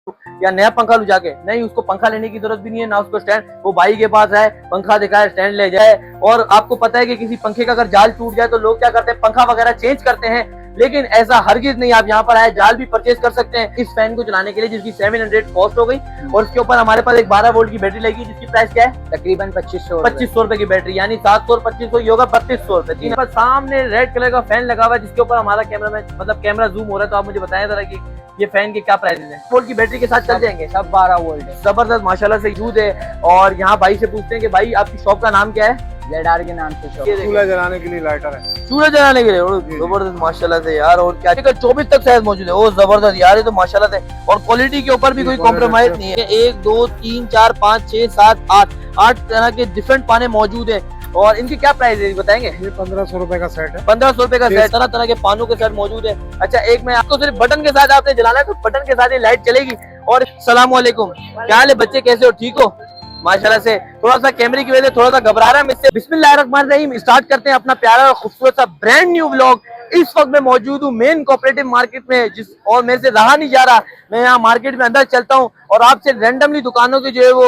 या नया पंखा लूं जाके, नहीं उसको पंखा लेने की जरूरत भी नहीं है ना उसको स्टैंड, वो भाई के पास है पंखा दिखाए स्टैंड ले जाए। और आपको पता है कि किसी पंखे का अगर जाल टूट जाए तो लोग क्या करते हैं, पंखा वगैरह चेंज करते हैं, लेकिन ऐसा हरगिज नहीं। आप यहाँ पर आए जाल भी परचेज कर सकते हैं इस फैन को चलाने के लिए, जिसकी 700 कॉस्ट हो गई। और इसके ऊपर हमारे पास एक 12 वोल्ट की बैटरी लगी, जिसकी प्राइस क्या है, तकरीबन 2500 रुपए की बैटरी, यानी 700 और 2500 ये होगा 3200 रुपए। तीन पर सामने रेड कलर का फैन लगा हुआ है, जिसके ऊपर हमारा कैमरा में मतलब कैमरा जूम हो रहा है। तो आप मुझे बताएं जरा कि ये फैन के क्या प्राइस है। वोल्ट की बैटरी के साथ चल जाएंगे, सब 12 वोल्ट है, जबरदस्त माशाल्लाह से यूज है। और यहाँ भाई से पूछते हैं कि भाई आपकी शॉप का नाम क्या है। ZR के नाम से शॉप। चूल्हा जलाने के लिए लाइटर है, चूल्हा जलाने के लिए जबरदस्त माशाल्लाह से यार। और क्या 24 तक साइज मौजूद है, वो जबरदस्त यार, ये तो माशाल्लाह से। और क्वालिटी के ऊपर भी कोई कॉम्प्रोमाइज नहीं है। 1 2 3 4 5 6 7 8 तरह के डिफरेंट पाने मौजूद है। और इनकी क्या प्राइस है बताएंगे। ये 1500 रुपए का सेट है, 1500 रुपए का सेट, तरह तरह के पानों के सेट मौजूद है। अच्छा एक मैं आपको सिर्फ बटन के साथ आपने जलाना है तो बटन के साथ ये लाइट चलेगी। और सलाम वालेकुम, क्या हाल है बच्चे, कैसे हो, ठीक हो माशाल्लाह से। थोड़ा सा कैमरे की वजह से थोड़ा सा घबरा रहा है मुझसे। बिस्मिल्लाहिर्रहमानिर्रहीम, स्टार्ट करते हैं अपना प्यारा और खूबसूरत सा ब्रांड न्यू व्लॉग। इस वक्त मैं मौजूद हूँ मेन कोऑपरेटिव मार्केट में, जिस और मेरे से रहा नहीं जा रहा, मैं यहाँ मार्केट में अंदर चलता हूँ और आपसे रैंडमली दुकानों के जो है वो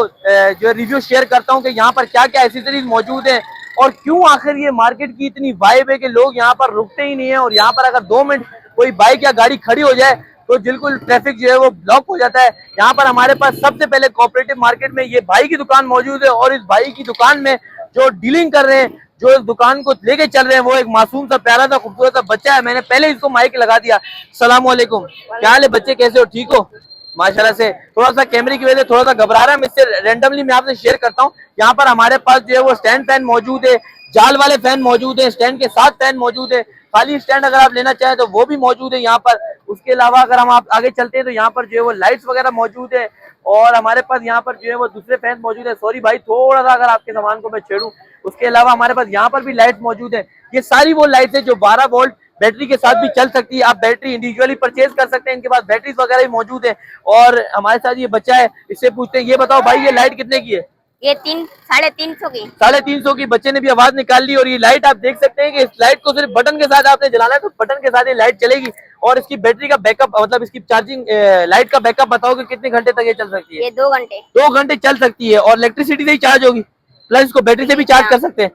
जो रिव्यू शेयर करता हूँ कि यहाँ पर क्या क्या एसेसरीज मौजूद है और क्यों आखिर ये मार्केट की इतनी वाइब है कि लोग यहाँ पर रुकते ही नहीं है। और यहाँ पर अगर 2 मिनट कोई बाइक या गाड़ी खड़ी हो जाए तो बिल्कुल ट्रैफिक जो है वो ब्लॉक हो जाता है। यहाँ पर हमारे पास सबसे पहले कोऑपरेटिव मार्केट में ये भाई की दुकान मौजूद है और इस भाई की दुकान में जो डीलिंग कर रहे हैं, जो इस दुकान को लेके चल रहे हैं, वो एक मासूम सा प्यारा सा खूबसूरत सा बच्चा है। मैंने पहले इसको माइक लगा दिया। सलाम वालेकुम, क्या हाल है बच्चे, कैसे हो, ठीक हो माशाल्लाह से। थोड़ा सा कैमरे की वजह से थोड़ा सा घबरा रहा है मुझसे, रैंडमली मैं आपसे शेयर करता हूँ। यहाँ पर हमारे पास जो है वो स्टैंड फैन मौजूद है, जाल वाले फैन मौजूद है, स्टैंड के साथ फैन मौजूद है, खाली स्टैंड अगर आप लेना चाहें तो वो भी मौजूद है यहाँ पर। उसके अलावा अगर हम आप आगे चलते हैं तो यहाँ पर जो है वो लाइट्स वगैरह मौजूद है। और हमारे पास यहाँ पर जो है वो दूसरे फैन मौजूद है। सॉरी भाई थोड़ा सा अगर आपके सामान को मैं छेड़ूं। उसके अलावा हमारे पास यहाँ पर भी लाइट मौजूद है। ये सारी वो लाइट्स है जो 12 वोल्ट बैटरी के साथ भी चल सकती है। आप बैटरी इंडिविजुअली परचेज कर सकते हैं, इनके पास बैटरीज वगैरह भी मौजूद है। और हमारे साथ ये बच्चा है, इससे पूछते हैं, ये बताओ भाई ये लाइट कितने की है। ये 350 की। 350 की। बच्चे ने भी आवाज निकाल ली। और ये लाइट आप देख सकते हैं कि इस लाइट को सिर्फ बटन के साथ आपने जलाना है तो बटन के साथ ये लाइट चलेगी। और इसकी बैटरी का बैकअप मतलब इसकी चार्जिंग लाइट का बैकअप बताओ कि कितने घंटे तक ये चल सकती है। ये 2 घंटे। 2 घंटे चल सकती है और इलेक्ट्रिसिटी से ही चार्ज होगी, प्लस इसको बैटरी से भी चार्ज कर सकते हैं,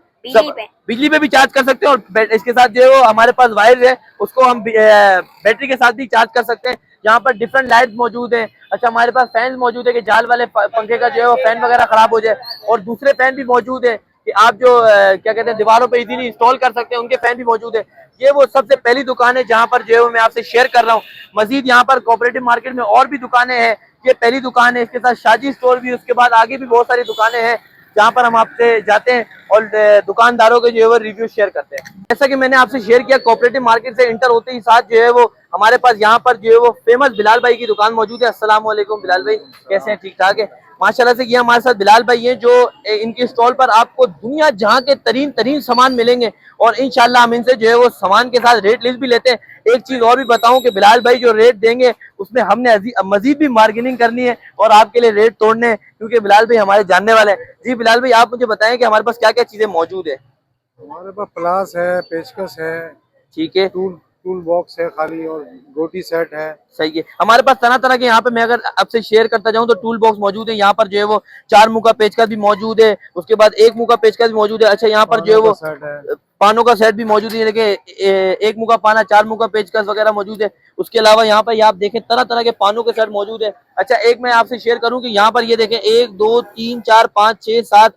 बिजली पे भी चार्ज कर सकते हैं। और इसके साथ जो है वो हमारे पास वायर है, उसको हम बैटरी के साथ भी चार्ज कर सकते हैं। यहाँ पर डिफरेंट लाइट्स मौजूद है। अच्छा हमारे पास फैन मौजूद है कि जाल वाले पंखे का जो है वो फैन वगैरह खराब हो जाए। और दूसरे फैन भी मौजूद है कि आप जो क्या कहते हैं दीवारों पे इजीली इंस्टॉल कर सकते हैं, उनके फैन भी मौजूद है। ये वो सबसे पहली दुकान है जहाँ पर जो है वो मैं आपसे शेयर कर रहा हूँ। मजीद यहाँ पर कोऑपरेटिव मार्केट में और भी दुकानें हैं, ये पहली दुकान है। इसके साथ शादी स्टोर भी, उसके बाद आगे भी बहुत सारी दुकानें हैं जहाँ पर हम आपसे जाते हैं और दुकानदारों के जो है वो रिव्यू शेयर करते हैं। जैसा कि मैंने आपसे शेयर किया, कोऑपरेटिव मार्केट से इंटर होते ही साथ जो है वो हमारे पास यहाँ पर जो है वो फेमस बिलाल भाई की दुकान मौजूद है। अस्सलाम वालेकुम बिलाल भाई, कैसे हैं, ठीक ठाक है माशाल्लाह से। ये हमारे साथ बिलाल भाई हैं जो इनकी स्टॉल पर आपको दुनिया जहाँ के तरीन सामान मिलेंगे। और इंशाल्लाह हम इनसे जो है वो सामान के साथ रेट लिस्ट भी लेते हैं। एक चीज और भी बताऊं कि बिलाल भाई जो रेट देंगे उसमें हमने मजीद भी मार्केटिंग करनी है और आपके लिए रेट तोड़ने हैं, क्योंकि बिलाल भाई हमारे जानने वाले हैं। जी बिलाल भाई आप मुझे बताएं कि हमारे पास क्या क्या चीजें मौजूद है। हमारे पास प्लास है, पेचकस है, ठीक है, टूल बॉक्स है खाली, और गोटी सेट है। सही है। हमारे पास तरह तरह के यहाँ पे मैं अगर आपसे शेयर करता जाऊँ तो टूल बॉक्स मौजूद है। यहाँ पर जो है वो 4 मुंह का पेचकस भी मौजूद है, उसके बाद 1 मुंह का पेचकस भी मौजूद है। अच्छा यहाँ पर जो है वो पानों का सेट भी मौजूद है, देखिए 1 मुंह का पाना, 4 मुंह का पेचकस वगैरह मौजूद है। उसके अलावा यहाँ पर आप देखें तरह तरह के पानों के सेट मौजूद है। अच्छा एक मैं आपसे शेयर करूँ कि यहाँ पर ये देखें 1 2 3 4 5 6 7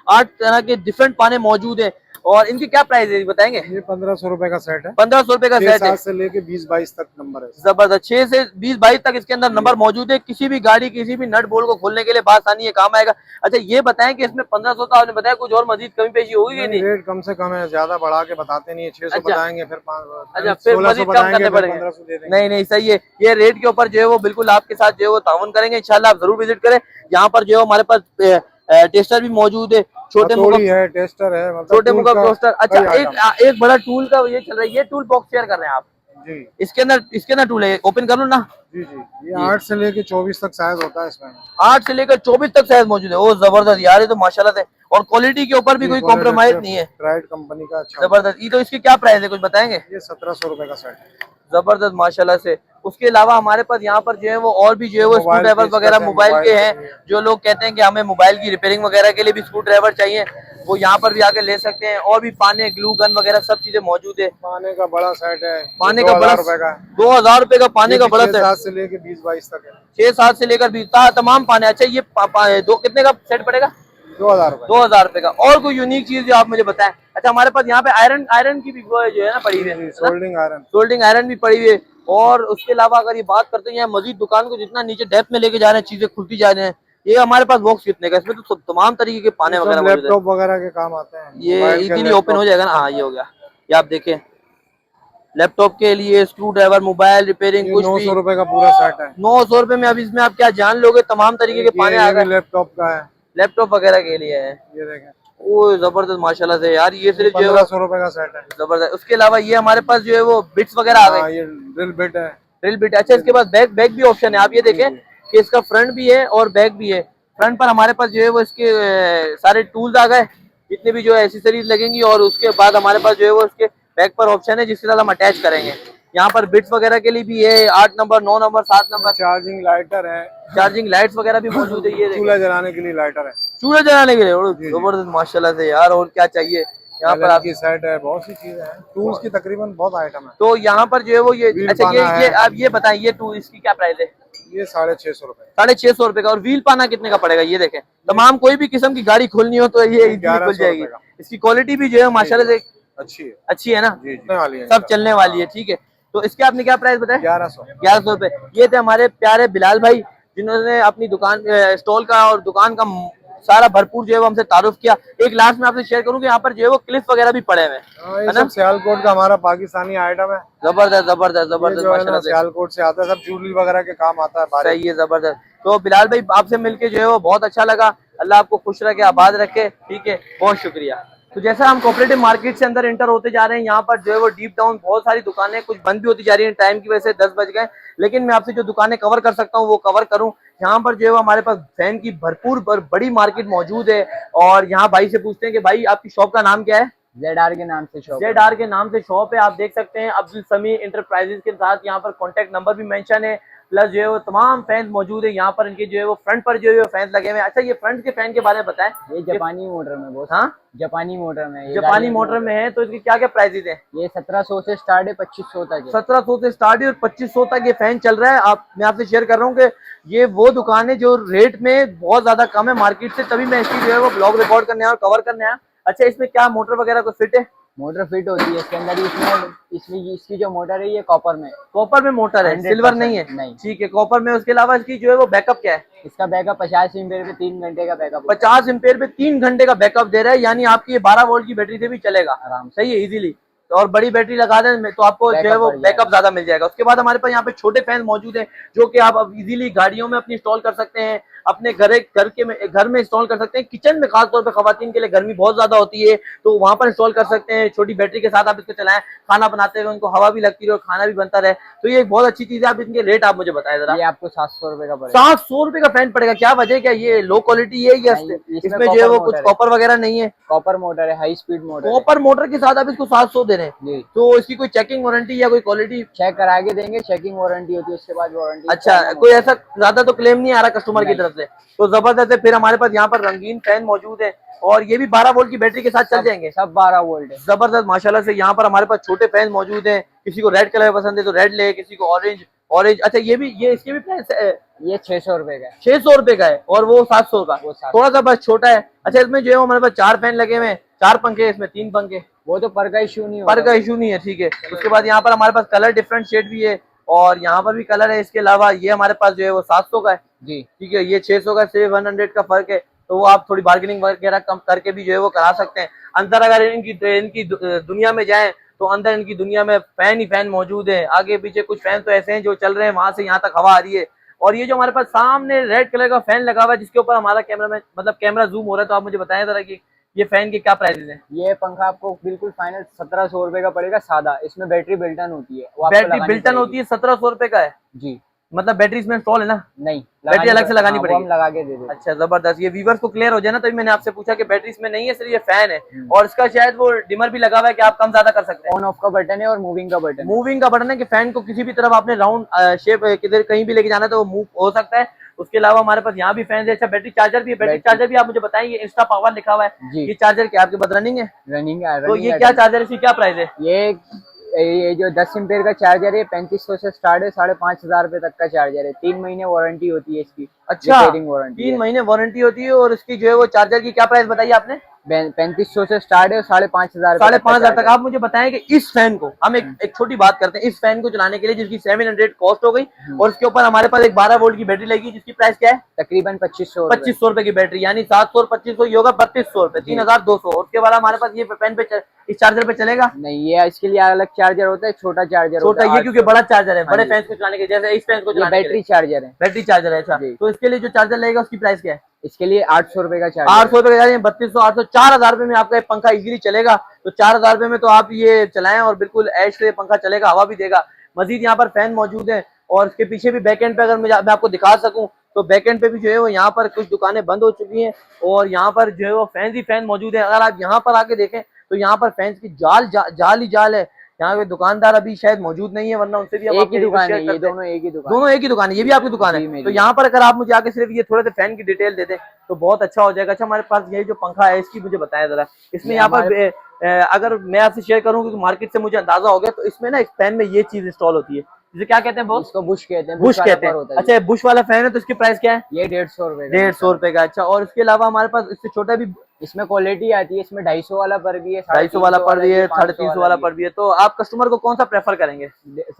8 तरह के डिफरेंट पाने मौजूद है। और इनकी क्या प्राइस है बताएंगे। ये 1500 रुपए का सेट है, 1500 रुपए का सेट है, 7 से लेके 20-22 तक नंबर है। जबरदस्त, 6 से 20-22 तक इसके अंदर नंबर मौजूद है। किसी भी गाड़ी किसी भी नट बोल्ट को खोलने के लिए आसानी है, काम आएगा। अच्छा ये बताएं कि इसमें 1500 था, आपने बताया कुछ और मजीद कमी पेशी होगी कि नहीं। रेट कम से कम है, ज्यादा बढ़ा के बताते नहीं है। 600 बताएंगे फिर 500, अच्छा फिर मजीद कम करने पड़ेंगे। नहीं नहीं सही है, ये रेट के ऊपर जो है वो बिल्कुल आपके साथ जो है वो ताउन करेंगे इंशाल्लाह। आप जरूर विजिट करें। यहाँ पर जो है हमारे पास टेस्टर भी मौजूद है, छोटे मुंह है, टेस्टर है, मतलब छोटे मुंह का टोस्टर। अच्छा एक बड़ा टूल का ये चल रहा है, ये टूल बॉक्स शेयर कर रहे हैं आप जी। इसके अंदर टूल है, ओपन कर लो ना। जी जी, ये 8 से लेके 24 तक साइज होता है इसमें। 8 से लेकर 24 तक साइज मौजूद है। वो जबरदस्त यार, ये तो माशाल्लाह से। और क्वालिटी के ऊपर भी कोई कॉम्प्रोमाइज नहीं है, ट्राइड कंपनी का अच्छा जबरदस्त। ये तो इसकी क्या प्राइस है कुछ बताएंगे। ये 1700 रुपए का सेट है, जबरदस्त माशाल्लाह से। उसके अलावा हमारे पास यहाँ पर जो है वो और भी जो है वो स्क्रू मोबाइल ड्राइवर के वगैरह इसका मोबाइल के हैं। चाहिए। जो लोग कहते हैं कि हमें मोबाइल की रिपेयरिंग वगैरह के लिए भी स्क्रू ड्राइवर चाहिए, वो यहाँ पर भी आके ले सकते हैं। और भी पाने, ग्लू गन वगैरह सब चीजें मौजूद है। पाने का बड़ा सेट है, पाने का बड़ा 2000 रुपए का है। 2000 रुपए का पाने का बड़ा 6-7 से लेके 20-22 तक है। 6-7 से लेकर 20 तमाम पाने। अच्छा ये दो कितने का सेट पड़ेगा? 2000 रुपए। 2000 रुपए का। और कोई यूनिक चीज जो आप मुझे बताएं। अच्छा हमारे पास यहाँ पे आयरन की भी वो जो है ना पड़ी हुई है, सोल्डिंग आयरन। सोल्डिंग आयरन भी पड़ी हुई है। और उसके अलावा अगर ये बात करते हैं मजीद दुकान को जितना नीचे डेप्थ में लेके जा रहे हैं, चीजें खुलती जा रही हैं। ये हमारे पास बॉक्स कितने का? इसमें तो तमाम तरीके के पाने वगैरह मौजूद है। लैपटॉप वगैरह के काम आते हैं। ये मोबाइल के इजीली लैपटॉप। ओपन हो जाएगा ना? हाँ ये हो गया। ये आप देखें, लैपटॉप के लिए स्क्रू ड्राइवर, मोबाइल रिपेयरिंग, ये कुछ भी 900 रुपए का पूरा सेट है। 900 रुपए में। अब इसमें आप क्या जान लोगे, तमाम तरीके के पाने आ ये भी गए। लैपटॉप का है, लैपटॉप वगैरह के लिए है। ये देखें। ओ जबरदस्त माशाल्लाह से यार। ये सिर्फ जो है 1500 रुपए का सेट है। जबरदस्त। उसके अलावा ये हमारे पास जो है वो बिट्स वगैरह आ हाँ, गए, ये ड्रिल बिट है। Drill bit. अच्छा इसके पास बैक भी ऑप्शन है। आप ये देखें कि इसका फ्रंट भी है और बैक भी है। फ्रंट पर हमारे पास जो है वो इसके सारे टूल्स आ गए, जितने भी जो है एसेसरीज लगेंगी। और उसके बाद हमारे पास जो है वो इसके बैक पर ऑप्शन है जिसके साथ हम अटैच करेंगे। यहाँ पर बिट्स वगैरह के लिए भी है, 8 number, 9 number, 7 number. Charging lighter है, चार्जिंग लाइट्स वगैरह भी मौजूद है। ये देखें, चूल्हा जलाने के लिए लाइटर है, चूल्हा जलाने के लिए। जबरदस्त माशाल्लाह से यार। और क्या चाहिए यहाँ पर आप? की सेट है, बहुत सी चीजें हैं। टूल्स की तकरीबन बहुत आइटम है। तो यहाँ पर जो है वो ये व्हील अच्छा पाना ये है। आप ये बताएं, ये टूल इसकी क्या प्राइस है? ये 650 रुपए। 650 रुपए का। और व्हील पाना कितने का पड़ेगा? ये देखें, तमाम कोई भी किस्म की गाड़ी खोलनी हो तो ये इजीली खुल 1100 जाएगी। रुपए का। इसकी क्वालिटी भी जो है माशाल्लाह से अच्छी है, अच्छी है ना? जी जी, चलने वाली है, सब चलने वाली है। ठीक है, तो इसके आपने क्या प्राइस बताया? 1100 रुपए। ये थे हमारे प्यारे बिलाल भाई, जिन्होंने अपनी दुकान स्टॉल का और दुकान का सारा भरपूर जो है वो हमसे तारुफ किया। एक लास्ट में आपसे शेयर करूँ कि यहाँ पर जो है वो क्लिप वगैरह भी पड़े हुए हैं, ये सब सियालकोट का हमारा पाकिस्तानी आइटम है। जबरदस्त जबरदस्त जबरदस्त जो है ना माशाल्लाह से। सियालकोट से आता है, सब ज्वेलरी वगैरह के काम आता है। सही है, जबरदस्त। तो बिलाल भाई आपसे मिलके जो है वो बहुत अच्छा लगा। अल्लाह आपको खुश रखे, आबाद रखे। ठीक है, बहुत शुक्रिया। तो जैसा हम कोऑपरेटिव मार्केट से अंदर इंटर होते जा रहे हैं, यहाँ पर जो है वो डीप डाउन बहुत सारी दुकानें कुछ बंद भी होती जा रही हैं टाइम की वजह से, 10 बज गए। लेकिन मैं आपसे जो दुकानें कवर कर सकता हूँ वो कवर करूँ। यहाँ पर जो है वो हमारे पास फैन की भरपूर बड़ी मार्केट मौजूद है। और यहाँ भाई से पूछते हैं कि भाई आपकी शॉप का नाम क्या है? ZR के नाम से शॉप। ZR के नाम से शॉप है। आप देख सकते हैं अब्दुल समी इंटरप्राइजेज के साथ यहाँ पर कॉन्टेक्ट नंबर भी मेंशन है। प्लस जो है वो तमाम फैन मौजूद है यहाँ पर। इनके जो है वो फ्रंट पर जो है फैन लगे हुए हैं। अच्छा ये फ्रंट के फैन के बारे में बताएं। ये जापानी मोटर में बहुत। हाँ, जापानी मोटर में। जापानी मोटर में है। तो इसके क्या क्या प्राइसेज हैं? ये 1700 से स्टार्ट है, 2500 तक है। 1700 से स्टार्ट है और 2500 तक ये फैन चल रहा है। मैं आपसे शेयर कर रहा हूँ कि ये वो दुकान है जो रेट में बहुत ज्यादा कम है मार्केट से, तभी मैं इसकी जो है वो ब्लॉग रिकॉर्ड करने आया और कवर करने आया। अच्छा इसमें क्या मोटर वगैरह को फिट है? मोटर फिट होती है इसके अंदर। इसमें इसकी जो मोटर है ये कॉपर में। कॉपर में मोटर है, सिल्वर नहीं है? नहीं। ठीक है, कॉपर में। उसके अलावा इसकी जो है वो बैकअप क्या है? इसका बैकअप 50 एम्पेयर पे 3 घंटे का बैकअप। 50 एम्पेयर पे 3 घंटे का बैकअप दे रहा है। यानी आपकी ये 12 वोल्ट की बैटरी से भी चलेगा आराम सही है, इजीली। और बड़ी बैटरी लगा दें तो आपको जो है वो बैकअप ज्यादा मिल जाएगा। उसके बाद हमारे पास यहाँ पे छोटे फैन मौजूद हैं जो कि आप अब इजीली गाड़ियों में अपनी इंस्टॉल कर सकते हैं, अपने घर में इंस्टॉल कर सकते हैं। किचन में खासतौर पे खवातीन के लिए गर्मी बहुत ज्यादा होती है तो वहां पर इंस्टॉल कर सकते हैं। छोटी बैटरी के साथ आप इसको चलाएं, खाना बनाते हुए उनको हवा भी लगती रहे और खाना भी बनता रहे। तो ये एक बहुत अच्छी चीज है। आप इनके रेट आप मुझे बताएं जरा। ये आपको 700 रुपए का पड़ेगा। 700 रुपए का फैन पड़ेगा? क्या वजह, क्या ये लो क्वालिटी है या इसमें जो है वो कुछ कॉपर वगैरह नहीं है? कॉपर मोटर है, high speed motor. Copper motor के साथ आप इसको 700 दे रहे हैं जी। तो इसकी कोई चेकिंग वारंटी या कोई क्वालिटी? चेक करा के देंगे, चेकिंग वारंटी होती है, उसके बाद वारंटी। अच्छा, कोई ऐसा ज्यादा तो क्लेम नहीं आ रहा कस्टमर की तरफ से, तो जबरदस्त है। फिर हमारे पास यहाँ पर रंगीन फैन मौजूद है और ये भी 12 वोल्ट की बैटरी के साथ चल जाएंगे। सब 12 वोल्ट है। जबरदस्त माशाल्लाह से। यहाँ पर हमारे पास छोटे फैन मौजूद हैं। किसी को रेड कलर पसंद है तो रेड ले, किसी को ऑरेंज। अच्छा ये इसके भी प्राइस है? ये 600 रुपए का है। 600 रुपए का है और वो 700 का, थोड़ा सा बस छोटा है। अच्छा इसमें जो है हमारे पास 4 फैन लगे हुए हैं, 4 पंखे, इसमें 3 पंखे। वो तो पर का इशू नहीं पर का इशू नहीं है, ठीक है। उसके बाद यहाँ पर हमारे पास कलर डिफरेंट शेड भी है और यहाँ पर भी कलर है। इसके अलावा ये हमारे पास जो है वो 700 का है जी, ठीक है। ये 600 का, सिर्फ 100 का फर्क है। तो वो आप थोड़ी बार्गेनिंग वगैरह कम करके भी जो है वो करा सकते हैं। अंदर अगर इनकी दुनिया में जाएं तो अंदर इनकी दुनिया में फैन ही फैन मौजूद है। आगे पीछे कुछ फैन तो ऐसे हैं जो चल रहे हैं, वहां से यहाँ तक हवा आ रही है। और ये जो हमारे पास सामने रेड कलर का फैन लगा हुआ है जिसके ऊपर हमारा कैमरा जूम हो रहा है, तो आप मुझे बताएं जरा कि ये फैन के क्या प्राइसेस हैं? ये पंखा आपको बिल्कुल फाइनल 1700 रुपए का पड़ेगा सादा। इसमें बैटरी बिल्टन होती है, बैटरी बिल्टन होती है, 1700 रुपए का है जी। मतलब बैटरी इसमें इंस्टॉल है ना? नहीं, बैटरी अलग से लगानी हाँ, वो पड़ेगी। हम लगा के दे देते। अच्छा जबरदस्त, ये व्यूअर्स को क्लियर हो जाए ना, तभी मैंने आपसे पूछा कि बैटरी इसमें नहीं है, सिर्फ ये फैन है और इसका शायद वो डिमर भी लगा हुआ है कि आप कम ज्यादा कर सकते हैं। ऑन ऑफ का बटन है और मूविंग का बटन है। मूविंग का बटन है कि फैन को किसी भी तरफ आपने राउंड शेप किधर कहीं भी लेके जाना है तो वो मूव हो सकता है। उसके अलावा हमारे पास यहाँ भी फैन है। अच्छा बैटरी चार्जर भी है, बैटरी चार्जर भी आप मुझे बताएंगे, इंस्टा पावर लिखा हुआ है जी। ये चार्जर क्या आपके पास रनिंग है? रनिंग है। तो ये क्या चार्जर है, इसकी क्या प्राइस है? ये जो 10 एम्पेयर का चार्जर है 3500 से स्टार्ट है, 5500 रुपए तक का चार्जर है। 3 महीने वारंटी होती है इसकी। अच्छा, वारंटी 3 महीने वारंटी होती है। और इसकी जो है वो चार्जर की क्या प्राइस बताइए आपने? 3500 से स्टार्ट है, 5500 5,500 तक। आप मुझे बताएं कि इस फैन को हम एक छोटी बात करते हैं, इस फैन को चलाने के लिए जिसकी 700 कॉस्ट हो गई और उसके ऊपर हमारे पास एक 12 वोल्ट की बैटरी लगी जिसकी प्राइस क्या है? तकरीबन 2500 रुपए की बैटरी, यानी 700 और 2500 ये होगा 3200 रुपए, 3200। उसके बाद हमारे पास ये फैन पे इस चार्जर पे चलेगा नहीं, ये इसके लिए अलग चार्जर होता है, छोटा चार्जर छोटा होता है। ये क्योंकि बड़ा चार्जर है, बड़े जी। फैन को चलाने के, जैसे इस फैन को चलाने बैटरी चार्जर है। बैटरी चार्जर है। अच्छा, जी। तो इसके लिए जो चार्जर लगेगा उसकी प्राइस क्या है? इसके लिए 800 रुपए का चार्जर। 800 रुपए का, 3200 800 4000 रुपए में आपका ये पंखा इजीली चलेगा। तो 4000 रुपए में तो आप ये चलाएं और बिल्कुल ऐश से पंखा चलेगा, हवा भी देगा। मजीद यहाँ पर फैन मौजूद है और इसके पीछे भी बैक एंड पे अगर मैं आपको दिखा सकूं तो बैक एंड पे भी जो है वो यहाँ पर कुछ दुकानें बंद हो चुकी हैं और यहाँ पर जो है वो फैन ही फैन मौजूद है। अगर आप यहाँ पर आके देखें तो यहाँ पर फैन की जाल ही जाल है। यहाँ पे दुकानदार अभी शायद मौजूद नहीं है, वरना उनसे भी हम एक ही दुकान है, ये दोनों एक ही दुकान, दोनों एक ही दुकान है। ये भी आपकी दुकान है। तो यहाँ पर अगर आप मुझे आके सिर्फ ये थोड़े से फैन की डिटेल दे दें तो बहुत अच्छा हो जाएगा। अच्छा, हमारे पास ये जो पंखा है इसकी मुझे बताया जरा, इसमें यहाँ पर अगर मैं आपसे शेयर करूँ क्योंकि मार्केट से मुझे अंदाजा हो गया, तो इसमें ना इस फैन में ये चीज इंस्टॉल होती है, जिसे क्या कहते हैं? इसको बुश कहते हैं। बुश कहते हैं। अच्छा, बुश वाला फैन है तो इसकी प्राइस क्या है? ये 150 रुपए। 150 रुपए का। अच्छा, और इसके अलावा हमारे पास इससे छोटा भी इसमें क्वालिटी आती है, इसमें 250 वाला पर भी है, 250 वाला पर भी है, 350 वाला पर भी है। तो आप कस्टमर को कौन सा प्रेफर करेंगे?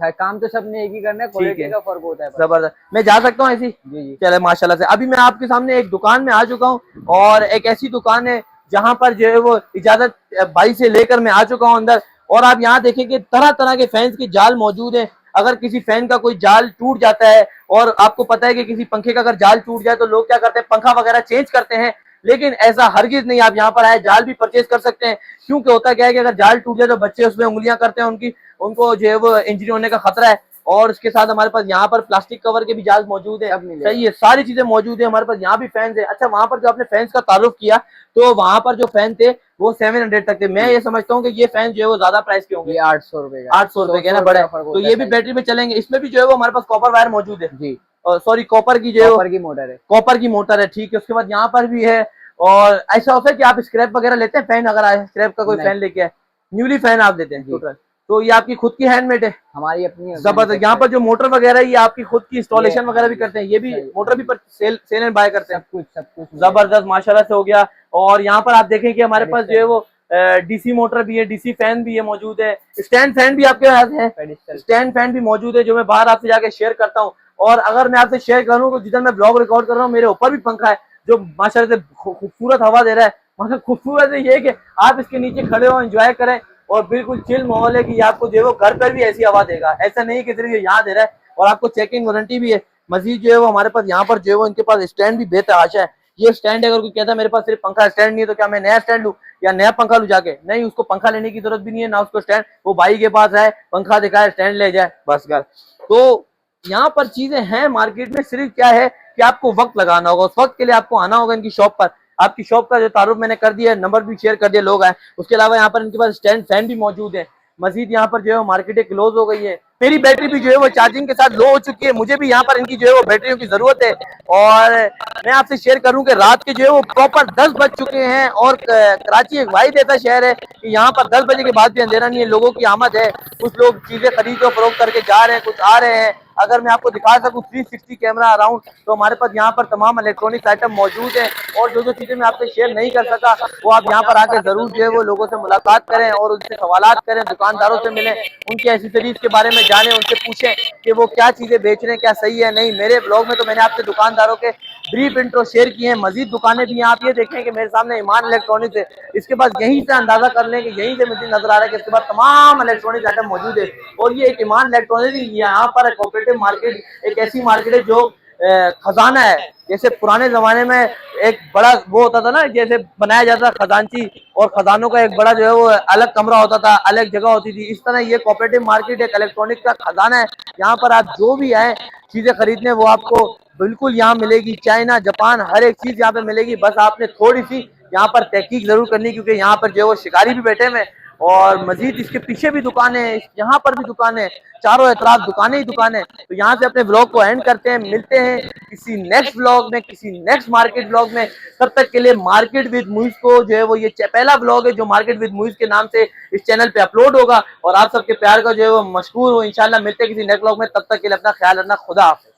काम तो सबने एक ही करना है, क्वालिटी का फर्क होता है। जबरदस्त। मैं जा सकता हूँ ऐसी? जी जी। चले माशाल्लाह से। अभी मैं आपके सामने एक दुकान में आ चुका हूँ और एक ऐसी दुकान है जहाँ पर जो है वो इजाजत भाई से लेकर मैं आ चुका हूँ अंदर। और आप यहाँ देखें कि तरह तरह के फैंस के जाल मौजूद हैं। अगर किसी फैन का कोई जाल टूट जाता है, और आपको पता है कि किसी पंखे का अगर जाल टूट जाए तो लोग क्या करते हैं, पंखा वगैरह चेंज करते हैं, लेकिन ऐसा हरगिज नहीं। आप यहाँ पर आए जाल भी परचेज कर सकते हैं, क्योंकि होता क्या है कि अगर जाल टूट जाए तो बच्चे उसमें उंगलियां करते हैं, उनको जो है वो इंजरी होने का खतरा है। और उसके साथ हमारे पास यहाँ पर प्लास्टिक कवर के भी जाल मौजूद है। सही है, सारी चीजें मौजूद है हमारे पास। यहाँ भी फैंस है। अच्छा, वहां पर जो आपने फैंस का तारुफ किया तो वहां पर जो फैन थे वो 700 तक थे। मैं ये समझता हूँ कि ये फैन जो है वो ज्यादा प्राइस के होंगे। 800 रुपए का। 800 रुपए के ना बड़े। तो ये भी बैटरी पे चलेंगे। इसमें भी जो है वो हमारे पास कॉपर वायर मौजूद है जी, सॉरी कॉपर की जो है कॉपर की मोटर है। कॉपर की मोटर है, ठीक है। उसके बाद यहाँ पर भी है। और ऐसा होता है कि आप स्क्रैप वगैरह लेते हैं फैन, अगर आए स्क्रैप का कोई फैन लेके आए, न्यूली फैन आप देते हैं टोटल, तो ये आपकी खुद की हैंडमेड है? हमारी अपनी जबरदस्त। यहाँ पर जो मोटर वगैरह ये आपकी खुद की इंस्टॉलेशन वगैरह भी करते हैं, ये भी मोटर भी पर सेल एंड बाय करते हैं? सब कुछ जबरदस्त, माशाल्लाह से हो गया। और यहाँ पर आप देखें कि हमारे पास जो है वो डीसी मोटर भी है, डीसी फैन भी है मौजूद है, स्टैंड फैन भी आपके पास है, स्टैंड फैन भी मौजूद है जो मैं बाहर आपसे जाके शेयर करता हूँ। और अगर मैं आपसे शेयर करूँ तो जिधर मैं ब्लॉग रिकॉर्ड कर रहा हूँ मेरे ऊपर भी पंखा है जो माशाल्लाह से खूबसूरत हवा दे रहा है। मतलब खूबसूरत ये है कि आप इसके नीचे खड़े हो, एंजॉय करें और बिल्कुल चिल माहौल है कि आपको जो है वो घर पर भी ऐसी हवा देगा। ऐसा नहीं कि सिर्फ ये यहाँ दे रहा है। और आपको चेकिंग वारंटी भी है। मजीद जो है वो हमारे पास यहाँ पर जो है वो इनके पास स्टैंड भी बेतहाशा है। ये स्टैंड अगर कोई कहता है मेरे पास सिर्फ पंखा स्टैंड नहीं है तो क्या मैं नया स्टैंड लूं या नया पंखा लूं जाके? नहीं, उसको पंखा लेने की जरूरत भी नहीं है, ना उसको स्टैंड। वो भाई के पास है, पंखा दिखाए, स्टैंड ले जाए, बस घर। तो यहाँ पर चीजें हैं मार्केट में, सिर्फ क्या है कि आपको वक्त लगाना होगा। उस वक्त के लिए आपको आना होगा इनकी शॉप पर। आपकी शॉप का जो तारुफ मैंने कर दिया है, नंबर भी शेयर कर दिया, लोग आए। उसके अलावा यहाँ पर इनके पास स्टैंड फैन भी मौजूद है। मजीद यहाँ पर जो है मार्केट क्लोज हो गई है। मेरी बैटरी भी जो है वो चार्जिंग के साथ लो हो चुकी है। मुझे भी यहाँ पर इनकी जो है वो बैटरियों की जरूरत है। और मैं आपसे शेयर करूं कि रात के जो है वो प्रॉपर 10 बज चुके हैं। और कराची एक वाहिद ऐसा शहर है कि यहाँ पर 10 बजे के बाद भी अंधेरा नहीं है, लोगों की आमद है। कुछ लोग चीजें खरीद और फरोख्त करके जा रहे हैं, कुछ आ रहे हैं। अगर मैं आपको दिखा सकूं 360 कैमरा अराउंड, तो हमारे पास यहाँ पर तमाम इलेक्ट्रॉनिक्स आइटम मौजूद हैं। और जो चीजें मैं आपसे शेयर नहीं कर सका वो आप यहाँ पर आके जरूर जो है वो लोगों से मुलाकात करें और उनसे सवालात करें, दुकानदारों से मिलें, उनकी एक्सेसरीज के बारे में जानें, उनसे पूछें कि वो क्या चीजें बेच रहे हैं, क्या सही है नहीं। मेरे ब्लॉग में तो मैंने आपसे दुकानदारों के ब्रीफ इंट्रो शेयर किए हैं। मजीद दुकानें भी हैं। आप ये देखें कि मेरे सामने ईमान इलेक्ट्रॉनिक्स है, इसके बाद यहीं से अंदाजा कर लें कि यहीं से मुझे नजर आ रहा है कि इसके बाद तमाम इलेक्ट्रॉनिक आइटम मौजूद है। और ये एक ईमान इलेक्ट्रॉनिक यहाँ पर कोऑपरेटिव मार्केट एक ऐसी मार्केट है जो खजाना है। जैसे पुराने जमाने में एक बड़ा वो होता था ना, जैसे बनाया जाता खजांची, और खजानों का एक बड़ा जो है वो अलग कमरा होता था, अलग जगह होती थी। इस तरह ये कोऑपरेटिव मार्केट एक इलेक्ट्रॉनिक का खजाना है। यहाँ पर आप जो भी आए चीजें खरीदने वो आपको बिल्कुल यहाँ मिलेगी। चाइना, जापान, हर एक चीज यहाँ पे मिलेगी। बस आपने थोड़ी सी यहाँ पर तहकीक जरूर करनी, क्योंकि यहाँ पर जो है वो शिकारी भी बैठे हुए हैं, और मजीद इसके पीछे भी दुकानें हैं, यहाँ पर भी दुकानें हैं, चारों तरफ दुकानें ही दुकानें। तो यहाँ से अपने ब्लॉग को एंड करते हैं, मिलते हैं किसी नेक्स्ट ब्लॉग में, किसी नेक्स्ट मार्केट ब्लॉग में। तब तक के लिए मार्केट विद मुइज को जो है वो ये पहला ब्लॉग है जो मार्केट विद मुइज के नाम से इस चैनल पे अपलोड होगा, और आप सबके प्यार का जो है वो मशकूर हो। इंशाल्लाह मिलते हैं किसी नेक्स्ट ब्लॉग में, तब तक के लिए अपना ख्याल रखना। खुदा हाफिज़।